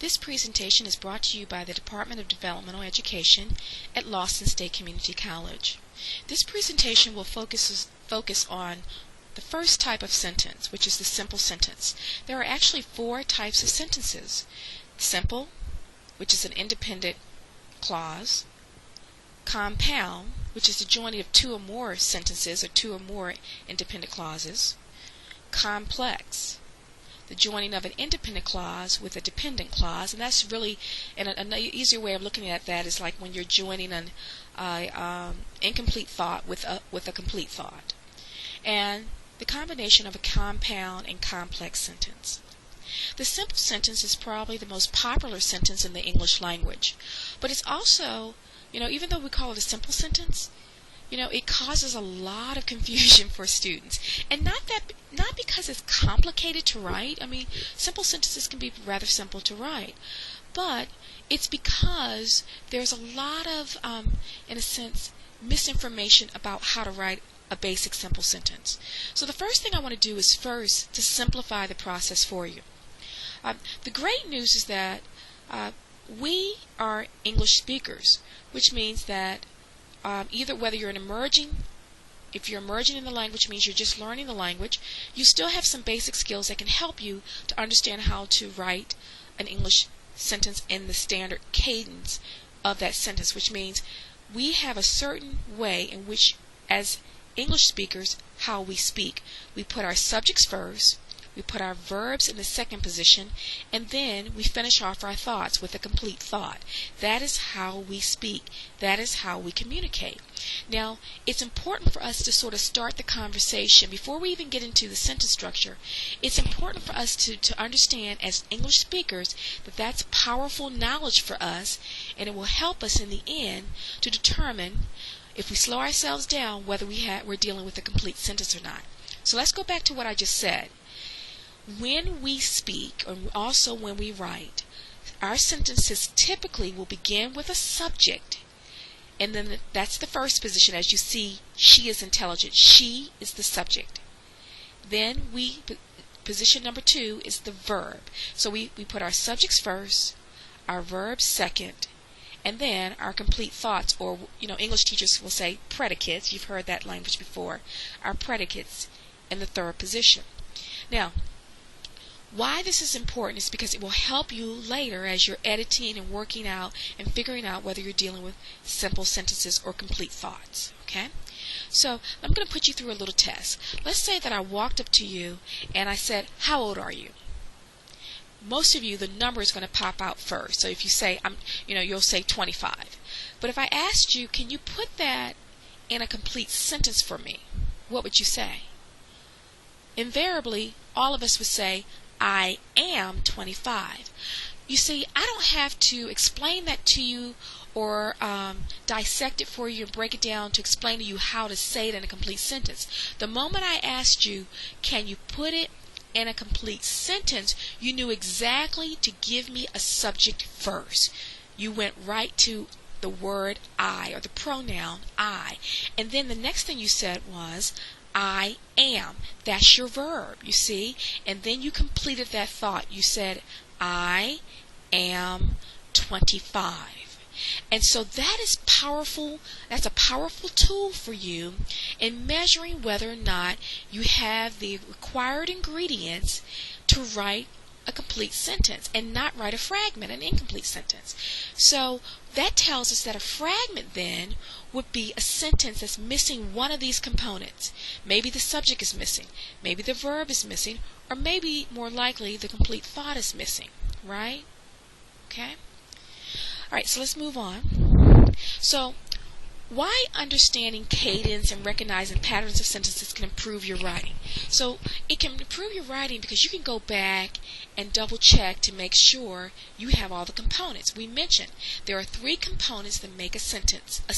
This presentation is brought to you by the Department of Developmental Education at Lawson State Community College. This presentation will focus on the first type of sentence, which is the simple sentence. There are actually 4 types of sentences. Simple, which is an independent clause. Compound, which is the joining of 2 or more sentences or 2 or more independent clauses. Complex, the joining of an independent clause with a dependent clause, and that's really, and an easier way of looking at that is like when you're joining an incomplete thought with a complete thought. And the combination of a compound and complex sentence. The simple sentence is probably the most popular sentence in the English language, but it's also, even though we call it a simple sentence, it causes a lot of confusion for students, and not because it's complicated to write. I mean, simple sentences can be rather simple to write, but it's because there's a lot of, in a sense, misinformation about how to write a basic simple sentence. So the first thing I want to do is first to simplify the process for you. The great news is that we are English speakers, which means that either whether you're if you're emerging in the language, means you're just learning the language, you still have some basic skills that can help you to understand how to write an English sentence in the standard cadence of that sentence, which means we have a certain way in which, as English speakers, how we speak. We put our subjects first, we put our verbs in the second position, and then we finish off our thoughts with a complete thought. That is how we speak. That is how we communicate. Now, it's important for us to sort of start the conversation before we even get into the sentence structure. It's important for us to understand as English speakers that that's powerful knowledge for us, and it will help us in the end to determine, if we slow ourselves down, whether we're dealing with a complete sentence or not. So let's go back to what I just said. When we speak, or also when we write, our sentences typically will begin with a subject, and then that's the first position. As you see, she is intelligent. She is the subject. Then position number 2 is the verb. So we put our subjects first, our verbs second, and then our complete thoughts, or English teachers will say predicates. You've heard that language before. Our predicates in the third position. Now, why this is important is because it will help you later as you're editing and working out and figuring out whether you're dealing with simple sentences or complete thoughts. Okay? So I'm going to put you through a little test. Let's say that I walked up to you and I said, "How old are you?" Most of you, the number is going to pop out first. So if you say, you'll say 25. But if I asked you, can you put that in a complete sentence for me? What would you say? Invariably, all of us would say, "I am 25. You see, I don't have to explain that to you or dissect it for you and break it down to explain to you how to say it in a complete sentence. The moment I asked you, can you put it in a complete sentence, you knew exactly to give me a subject first. You went right to the word I, or the pronoun I. And then the next thing you said was, "I am." That's your verb, you see? And then you completed that thought. You said, "I am 25." And so that is powerful. That's a powerful tool for you in measuring whether or not you have the required ingredients to write a complete sentence and not write a fragment, an incomplete sentence. So that tells us that a fragment then would be a sentence that's missing one of these components. Maybe the subject is missing, maybe the verb is missing, or maybe more likely the complete thought is missing, right? Okay? Alright, so let's move on. So, why understanding cadence and recognizing patterns of sentences can improve your writing? So, it can improve your writing because you can go back and double check to make sure you have all the components. We mentioned there are 3 components that make a sentence. A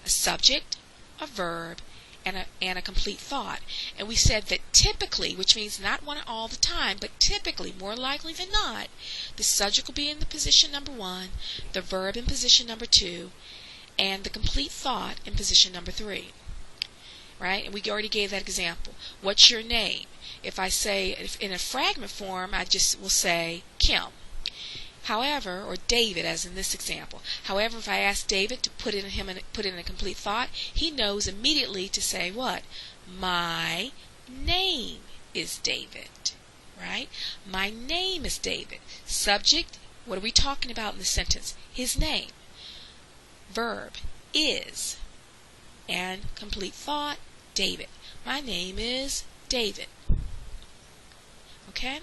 subject, a verb, and a complete thought. And we said that typically, which means not one all the time, but typically, more likely than not, the subject will be in the position number 1, the verb in position number 2, and the complete thought in position number 3. Right? And we already gave that example. What's your name? If I say, in a fragment form, I just will say Kim. However, or David, as in this example. However, if I ask David to put in a complete thought, he knows immediately to say what? My name is David. Right? My name is David. Subject, what are we talking about in the sentence? His name. Verb, is. And complete thought, David. My name is David. Okay?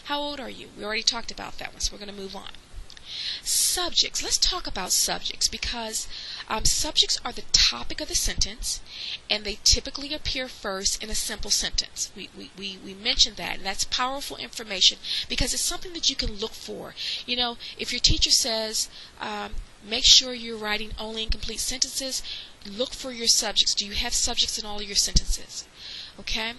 How old are you? We already talked about that one, so we're going to move on. Subjects. Let's talk about subjects because subjects are the topic of the sentence, and they typically appear first in a simple sentence. We mentioned that, and that's powerful information because it's something that you can look for. You know, if your teacher says, make sure you're writing only incomplete sentences, look for your subjects. Do you have subjects in all of your sentences? Okay?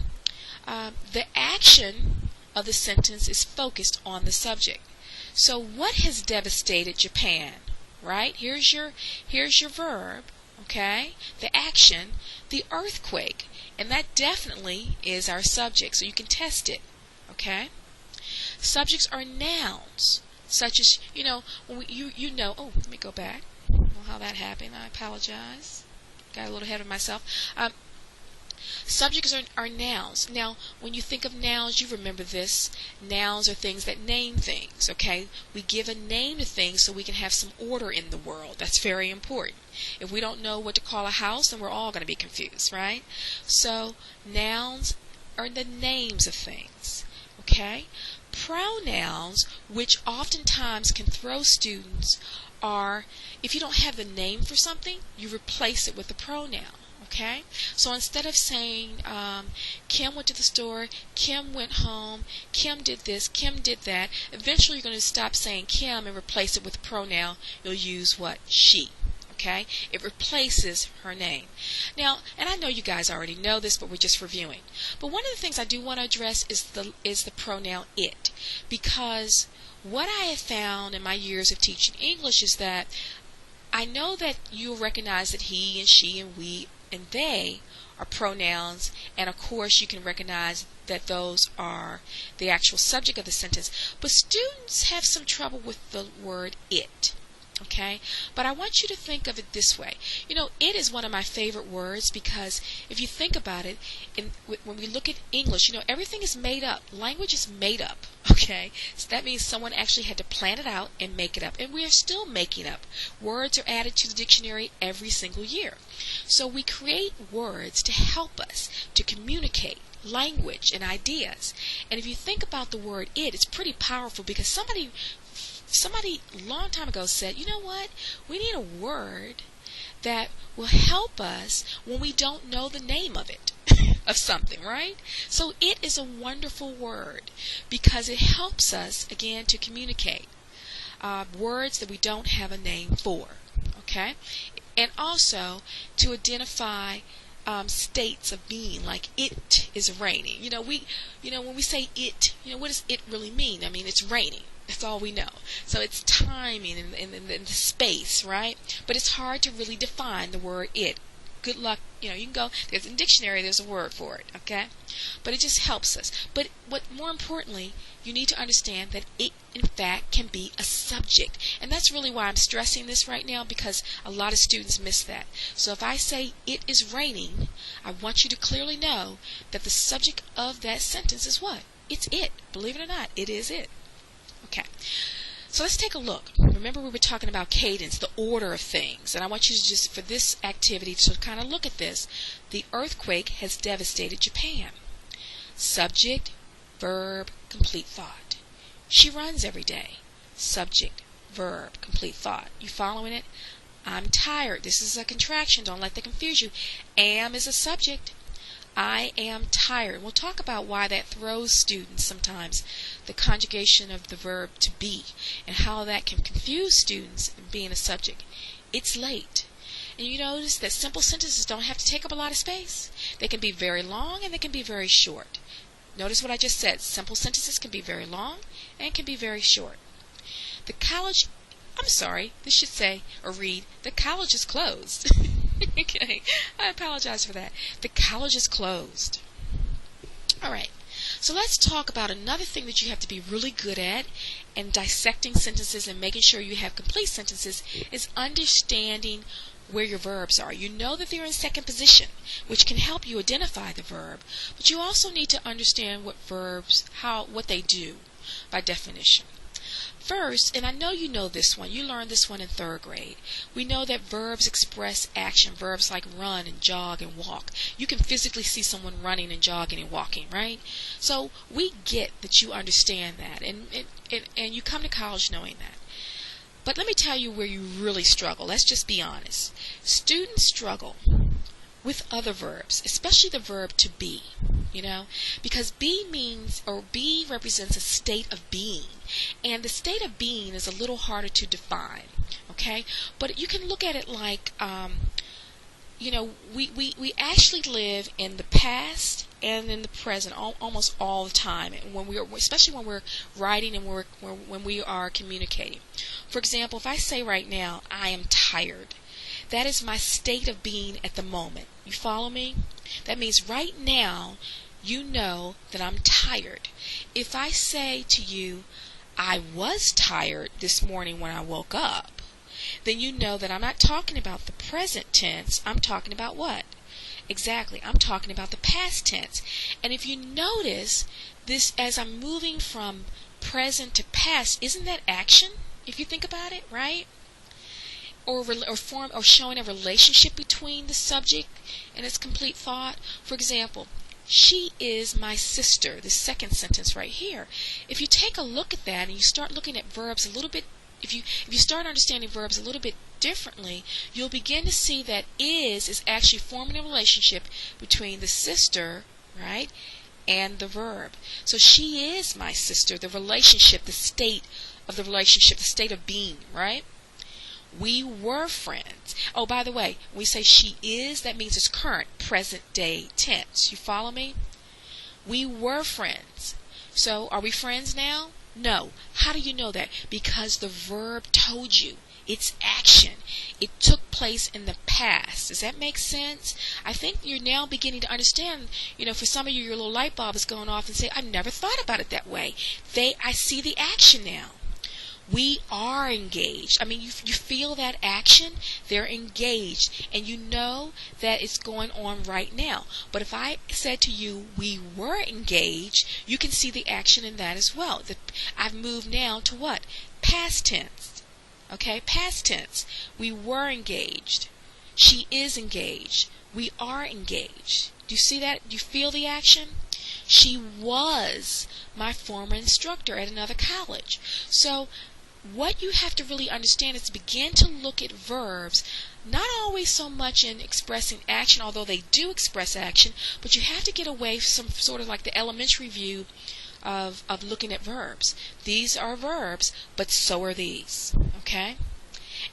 The action of the sentence is focused on the subject. So what has devastated Japan? Right? Here's your verb, okay? The action, the earthquake, and that definitely is our subject. So you can test it, okay? Subjects are nouns, such as, you know, when oh, let me go back. I don't know how that happened. I apologize. Got a little ahead of myself. Subjects are nouns. Now, when you think of nouns, you remember this. Nouns are things that name things, okay? We give a name to things so we can have some order in the world. That's very important. If we don't know what to call a house, then we're all going to be confused, right? So, nouns are the names of things, okay? Pronouns, which oftentimes can throw students, are, if you don't have the name for something, you replace it with a pronoun. Okay? So instead of saying Kim went to the store, Kim went home, Kim did this, Kim did that, eventually you're going to stop saying Kim and replace it with a pronoun. You'll use what? She. Okay? It replaces her name. Now, and I know you guys already know this, but we're just reviewing. But one of the things I do want to address is the pronoun it. Because what I have found in my years of teaching English is that I know that you'll recognize that he and she and we and they are pronouns, and of course you can recognize that those are the actual subject of the sentence. But students have some trouble with the word it. Okay? But I want you to think of it this way. You know, it is one of my favorite words because if you think about it, when we look at English, you know, everything is made up. Language is made up. Okay? So that means someone actually had to plan it out and make it up. And we are still making up. Words are added to the dictionary every single year. So we create words to help us to communicate language and ideas. And if you think about the word it, it's pretty powerful because somebody a long time ago said, you know what? We need a word that will help us when we don't know the name of it, of something, right? So it is a wonderful word because it helps us, again, to communicate words that we don't have a name for, okay? And also to identify states of being, like it is raining. You know, when we say it, you know, what does it really mean? I mean, it's raining. That's all we know. So it's timing and the space, right? But it's hard to really define the word it. Good luck. You know, you can go, there's a dictionary, there's a word for it, okay? But it just helps us. But what more importantly, you need to understand that it, in fact, can be a subject. And that's really why I'm stressing this right now, because a lot of students miss that. So if I say it is raining, I want you to clearly know that the subject of that sentence is what? It's it. Believe it or not, it is it. Okay, so let's take a look. Remember we were talking about cadence, the order of things, and I want you to just, for this activity, to kind of look at this. The earthquake has devastated Japan. Subject, verb, complete thought. She runs every day. Subject, verb, complete thought. You following it? I'm tired. This is a contraction. Don't let that confuse you. Am is a subject. I am tired. We'll talk about why that throws students sometimes, the conjugation of the verb to be, and how that can confuse students being a subject. It's late. And you notice that simple sentences don't have to take up a lot of space. They can be very long and they can be very short. Notice what I just said. Simple sentences can be very long and can be very short. This should say or read, the college is closed. Okay, I apologize for that. The college is closed. All right, So let's talk about another thing that you have to be really good at in dissecting sentences and making sure you have complete sentences is understanding where your verbs are. You know that they're in second position, which can help you identify the verb, but you also need to understand what verbs, what they do by definition. First, and I know you know this one, you learned this one in 3rd grade. We know that verbs express action, verbs like run and jog and walk. You can physically see someone running and jogging and walking, right? So we get that you understand that, and you come to college knowing that. But let me tell you where you really struggle. Let's just be honest. Students struggle with other verbs, especially the verb to be, because be represents a state of being, and the state of being is a little harder to define, okay? But you can look at it like, we actually live in the past and in the present almost all the time, especially when we're writing and when we are communicating. For example, if I say right now, I am tired, that is my state of being at the moment. You follow me? That means right now, you know that I'm tired. If I say to you, I was tired this morning when I woke up, then you know that I'm not talking about the present tense. I'm talking about what? Exactly. I'm talking about the past tense. And if you notice this, as I'm moving from present to past, isn't that action? If you think about it, right? Or showing a relationship between the subject and its complete thought. For example, she is my sister, the second sentence right here. If you take a look at that and you start looking at verbs a little bit, if you start understanding verbs a little bit differently, you'll begin to see that is actually forming a relationship between the sister, right, and the verb. So she is my sister, the relationship, the state of the relationship, the state of being, right? We were friends. Oh, by the way, when we say she is, that means it's current, present day tense. You follow me? We were friends. So, are we friends now? No. How do you know that? Because the verb told you. It's action. It took place in the past. Does that make sense? I think you're now beginning to understand, for some of you, your little light bulb is going off and say, I never thought about it that way. I see the action now. We are engaged. I mean, you feel that action? They're engaged. And you know that it's going on right now. But if I said to you, we were engaged, you can see the action in that as well. I've moved now to what? Past tense. Okay? Past tense. We were engaged. She is engaged. We are engaged. Do you see that? Do you feel the action? She was my former instructor at another college. So, what you have to really understand is to begin to look at verbs, not always so much in expressing action, although they do express action, but you have to get away from some sort of like the elementary view of looking at verbs. These are verbs, but so are these, okay?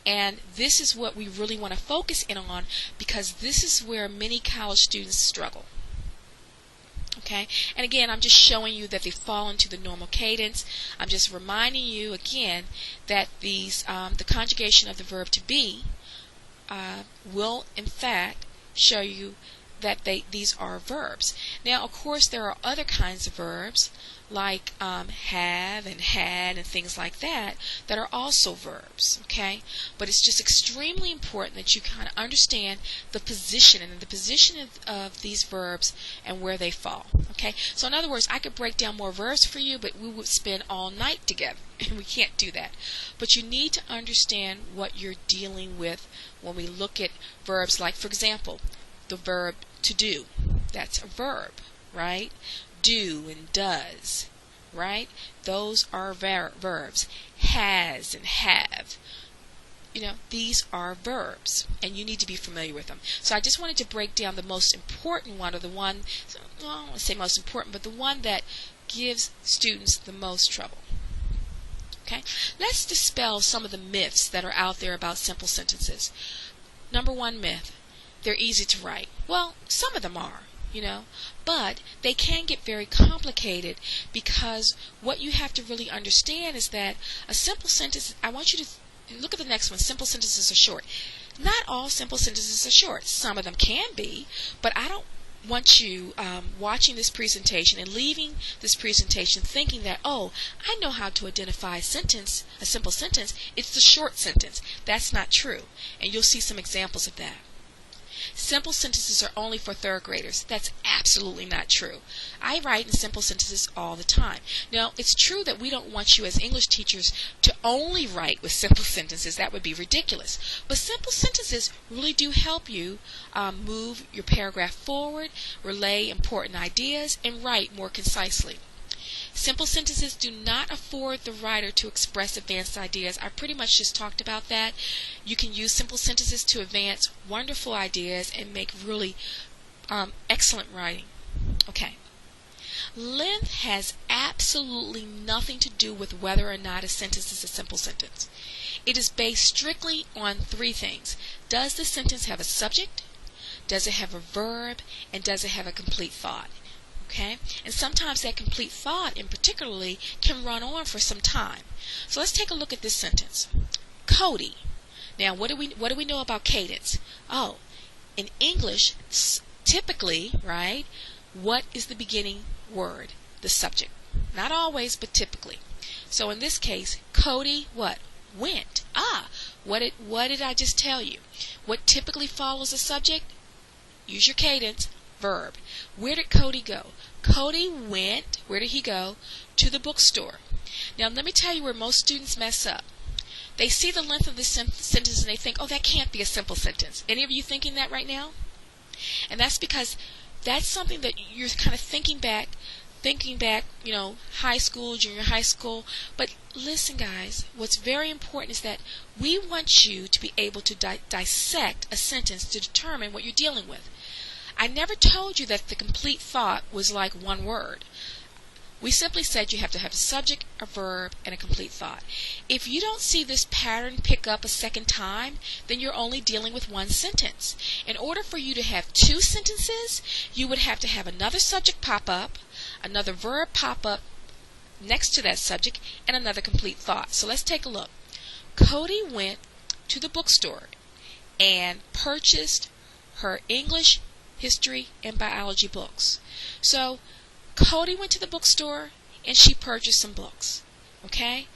And this is what we really want to focus in on, because this is where many college students struggle. Okay, and again, I'm just showing you that they fall into the normal cadence. I'm just reminding you again that the conjugation of the verb to be will in fact show you that these are verbs. Now, of course, there are other kinds of verbs like have and had and things like that are also verbs, okay? But it's just extremely important that you kind of understand the position and the position of these verbs and where they fall, okay? So in other words, I could break down more verbs for you, but we would spend all night together, and we can't do that. But you need to understand what you're dealing with when we look at verbs like, for example, the verb to do. That's a verb, right? Do and does, right? Those are verbs. Has and have. These are verbs, and you need to be familiar with them. So I just wanted to break down the most important one, or the one, well, I don't want to say most important, but the one that gives students the most trouble. Okay? Let's dispel some of the myths that are out there about simple sentences. Number one myth, they're easy to write. Well, some of them are. But they can get very complicated, because what you have to really understand is that a simple sentence, I want you to look at the next one. Simple sentences are short. Not all simple sentences are short. Some of them can be, but want you watching this presentation and leaving this presentation thinking that, oh, I know how to identify a sentence, a simple sentence. It's the short sentence. That's not true. And you'll see some examples of that. Simple sentences are only for third graders. That's absolutely not true. I write in simple sentences all the time. Now, it's true that we don't want you as English teachers to only write with simple sentences. That would be ridiculous. But simple sentences really do help you move your paragraph forward, relay important ideas, and write more concisely. Simple sentences do not afford the writer to express advanced ideas. I pretty much just talked about that. You can use simple sentences to advance wonderful ideas and make really excellent writing. Okay. Length has absolutely nothing to do with whether or not a sentence is a simple sentence. It is based strictly on three things. Does the sentence have a subject? Does it have a verb? And does it have a complete thought? Okay? And sometimes that complete thought in particularly can run on for some time. So let's take a look at this sentence. Cody. Now, what do we know about cadence? Oh, in English, typically, right, what is the beginning word? The subject. Not always, but typically. So in this case, Cody what? Went. What did I just tell you? What typically follows a subject? Use your cadence. Verb. Where did Cody go? Cody went, where did he go? To the bookstore. Now let me tell you where most students mess up. They see the length of this sentence and they think, oh, that can't be a simple sentence. Any of you thinking that right now? And that's because that's something that you're kind of thinking back, high school, junior high school. But listen, guys, what's very important is that we want you to be able to dissect a sentence to determine what you're dealing with. I never told you that the complete thought was like one word. We simply said you have to have a subject, a verb, and a complete thought. If you don't see this pattern pick up a second time, then you're only dealing with one sentence. In order for you to have two sentences, you would have to have another subject pop up, another verb pop up next to that subject, and another complete thought. So let's take a look. Cody went to the bookstore and purchased her English, history, and biology books. So Cody went to the bookstore and she purchased some books. Okay?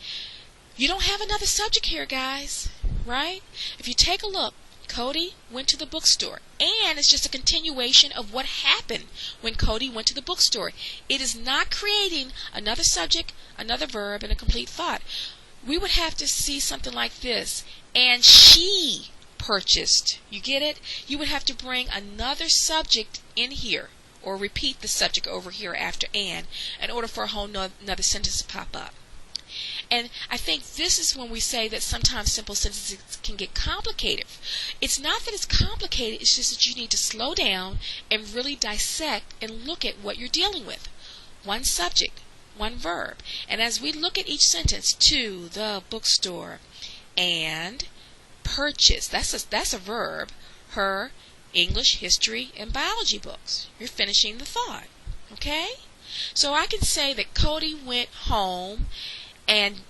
You don't have another subject here, guys, right? If you take a look, Cody went to the bookstore, and it's just a continuation of what happened when Cody went to the bookstore. It is not creating another subject, another verb, and a complete thought. We would have to see something like this. And she purchased. You get it? You would have to bring another subject in here, or repeat the subject over here after and, in order for a whole another sentence to pop up. And I think this is when we say that sometimes simple sentences can get complicated. It's not that it's complicated, it's just that you need to slow down and really dissect and look at what you're dealing with. One subject, one verb. And as we look at each sentence, to the bookstore and purchase, that's a verb, her English, history, and biology books. You're finishing the thought. Okay? So I can say that Cody went home and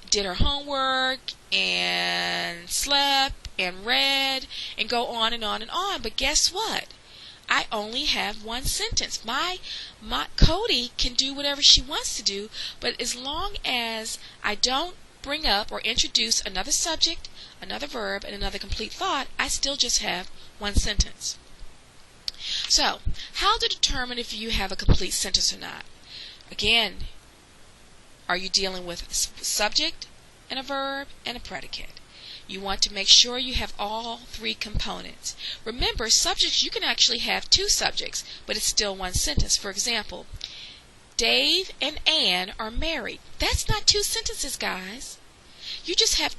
did her homework and slept and read and go on and on and on. But guess what? I only have one sentence. My Cody can do whatever she wants to do, but as long as I don't bring up or introduce another subject, another verb, and another complete thought, I still just have one sentence. So, how to determine if you have a complete sentence or not? Again, are you dealing with a subject and a verb and a predicate? You want to make sure you have all three components. Remember, subjects, you can actually have two subjects, but it's still one sentence. For example, Dave and Ann are married. That's not two sentences, guys. You just have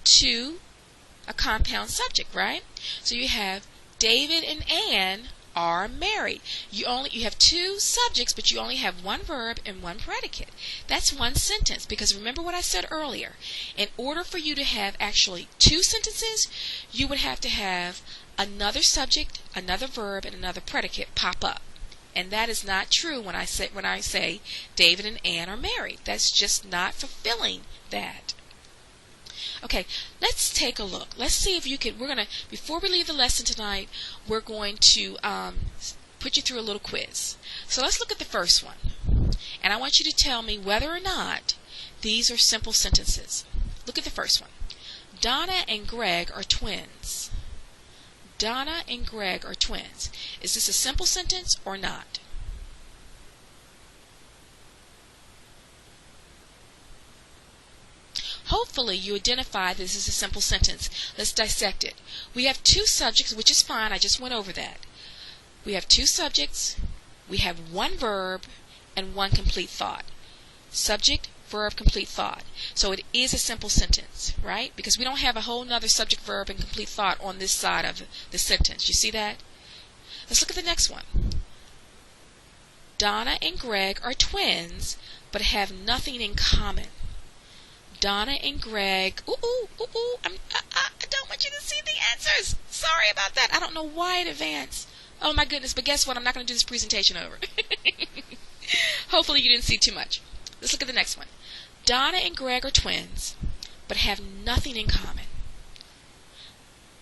a compound subject, right? So you have David and Ann are married. You have two subjects, but you only have one verb and one predicate. That's one sentence, because remember what I said earlier. In order for you to have actually two sentences, you would have to have another subject, another verb, and another predicate pop up. And that is not true when I say David and Ann are married. That's just not fulfilling that. Okay, let's take a look. Let's see if you can. Before we leave the lesson tonight, we're going to put you through a little quiz. So let's look at the first one. And I want you to tell me whether or not these are simple sentences. Look at the first one. Donna and Greg are twins. Donna and Greg are twins. Is this a simple sentence or not? Hopefully you identify this is a simple sentence. Let's dissect it. We have two subjects, which is fine. I just went over that. We have two subjects, we have one verb, and one complete thought. Subject, verb, complete thought. So it is a simple sentence, right? Because we don't have a whole nother subject, verb, and complete thought on this side of the sentence. You see that? Let's look at the next one. Donna and Greg are twins, but have nothing in common. Donna and Greg, I don't want you to see the answers. Sorry about that. I don't know why in advance. Oh my goodness, but guess what? I'm not going to do this presentation over. Hopefully you didn't see too much. Let's look at the next one. Donna and Greg are twins, but have nothing in common.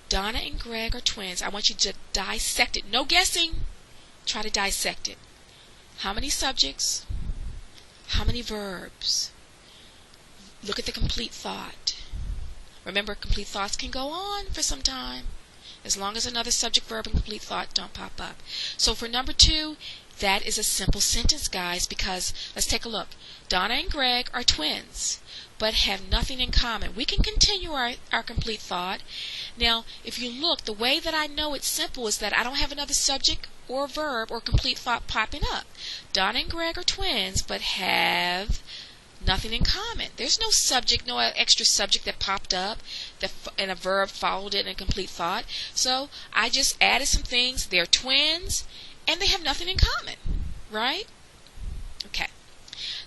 Donna and Greg are twins. I want you to dissect it. No guessing. Try to dissect it. How many subjects? How many verbs? Look at the complete thought. Remember, complete thoughts can go on for some time, as long as another subject, verb, and complete thought don't pop up. So for number 2, that is a simple sentence, guys, because let's take a look. Donna and Greg are twins, but have nothing in common. We can continue our complete thought. Now, if you look, the way that I know it's simple is that I don't have another subject or verb or complete thought popping up. Donna and Greg are twins, but have nothing in common. There's no subject, no extra subject that popped up and a verb followed it in a complete thought. So I just added some things. They're twins and they have nothing in common, right? Okay.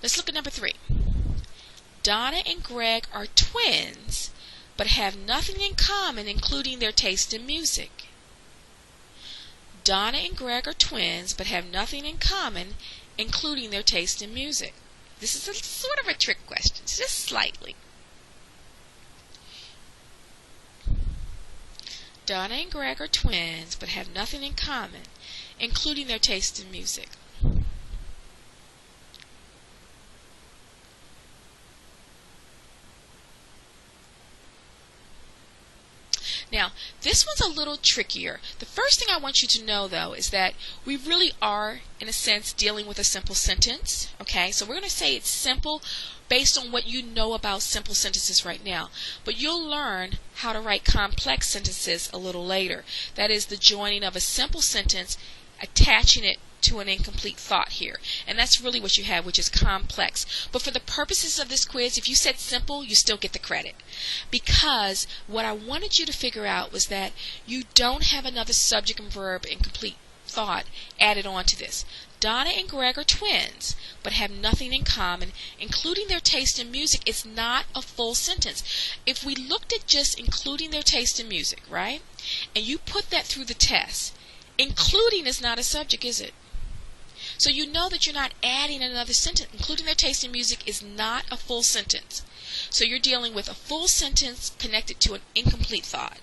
Let's look at number 3. Donna and Greg are twins but have nothing in common, including their taste in music. Donna and Greg are twins but have nothing in common, including their taste in music. This is a sort of a trick question, just slightly. Donna and Greg are twins, but have nothing in common, including their taste in music. Now, this one's a little trickier. The first thing I want you to know, though, is that we really are, in a sense, dealing with a simple sentence. Okay, so we're going to say it's simple based on what you know about simple sentences right now. But you'll learn how to write complex sentences a little later. That is the joining of a simple sentence, attaching it to an incomplete thought here. And that's really what you have, which is complex. But for the purposes of this quiz, if you said simple, you still get the credit. Because what I wanted you to figure out was that you don't have another subject and verb and complete thought added on to this. Donna and Greg are twins, but have nothing in common, including their taste in music. It's not a full sentence. If we looked at just including their taste in music, right, and you put that through the test, including is not a subject, is it? So you know that you're not adding another sentence. Including their taste in music is not a full sentence. So you're dealing with a full sentence connected to an incomplete thought,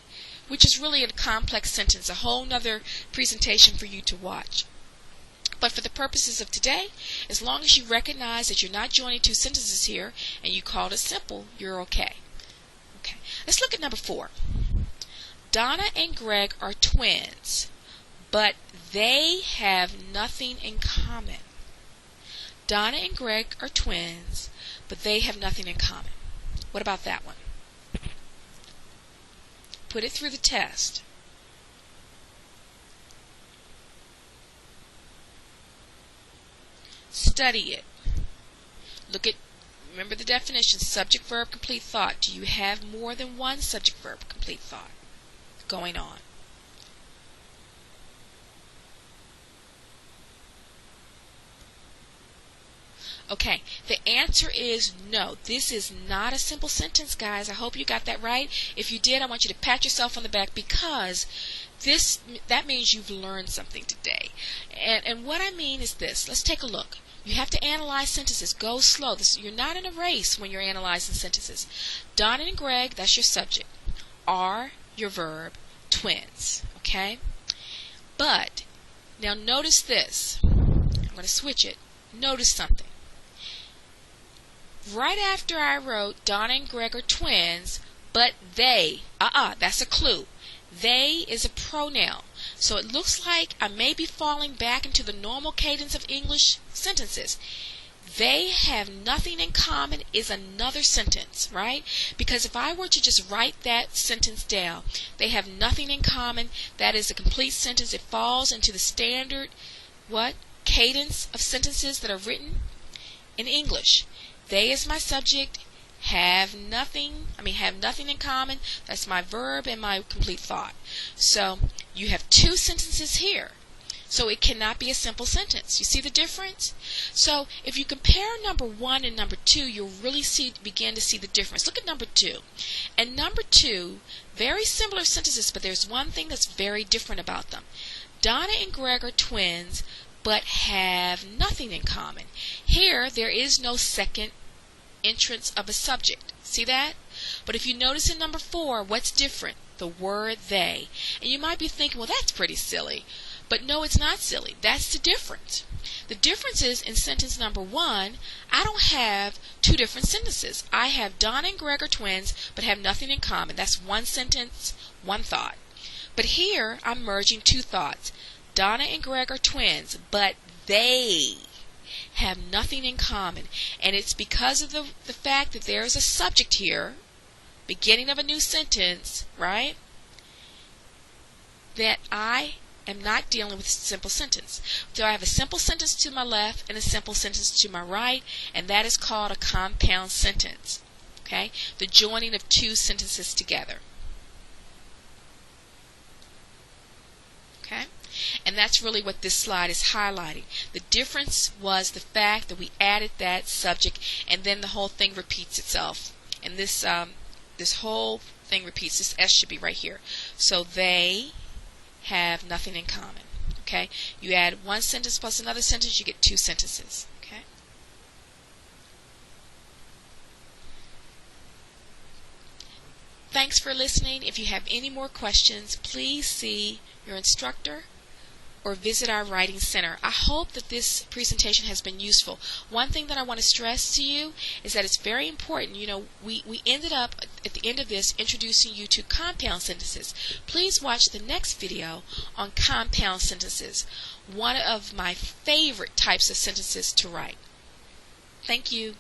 which is really a complex sentence, a whole nother presentation for you to watch. But for the purposes of today, as long as you recognize that you're not joining two sentences here and you called it simple, you're okay. Okay. Let's look at number 4. Donna and Greg are twins, but they have nothing in common. Donna and Greg are twins, but they have nothing in common. What about that one? Put it through the test. Study it. Remember the definition, subject, verb, complete thought. Do you have more than one subject, verb, complete thought going on? Okay, the answer is no. This is not a simple sentence, guys. I hope you got that right. If you did, I want you to pat yourself on the back because that means you've learned something today. And what I mean is this. Let's take a look. You have to analyze sentences. Go slow. You're not in a race when you're analyzing sentences. Donna and Greg, that's your subject. Are your verb. Twins. Okay? But Now notice this. I'm going to switch it. Notice something. Right after I wrote Donna and Greg are twins, but they, that's a clue. They is a pronoun. So it looks like I may be falling back into the normal cadence of English sentences. They have nothing in common is another sentence, right? Because if I were to just write that sentence down, they have nothing in common, that is a complete sentence. It falls into the standard, cadence of sentences that are written in English. They is my subject, have nothing in common. That's my verb and my complete thought. So you have two sentences here. So it cannot be a simple sentence. You see the difference? So if you compare number 1 and number 2, you'll really begin to see the difference. Look at number 2. And number 2, very similar sentences, but there's one thing that's very different about them. Donna and Greg are twins, but have nothing in common. Here, there is no second entrance of a subject. See that? But if you notice in number 4, what's different? The word they. And you might be thinking, well, that's pretty silly. But no, it's not silly. That's the difference. The difference is in sentence number 1, I don't have two different sentences. I have Donna and Greg are twins, but have nothing in common. That's one sentence, one thought. But here, I'm merging two thoughts. Donna and Greg are twins, but they have nothing in common. And it's because of the fact that there is a subject here, beginning of a new sentence, right, that I am not dealing with a simple sentence. So I have a simple sentence to my left and a simple sentence to my right, and that is called a compound sentence. Okay? The joining of two sentences together. Okay? And that's really what this slide is highlighting. The difference was the fact that we added that subject, and then the whole thing repeats itself. And this whole thing repeats. This S should be right here. So they have nothing in common. Okay? You add one sentence plus another sentence, you get two sentences. Okay? Thanks for listening. If you have any more questions, please see your instructor or visit our writing center. I hope that this presentation has been useful. One thing that I want to stress to you is that it's very important. You know, we ended up at the end of this introducing you to compound sentences. Please watch the next video on compound sentences, one of my favorite types of sentences to write. Thank you.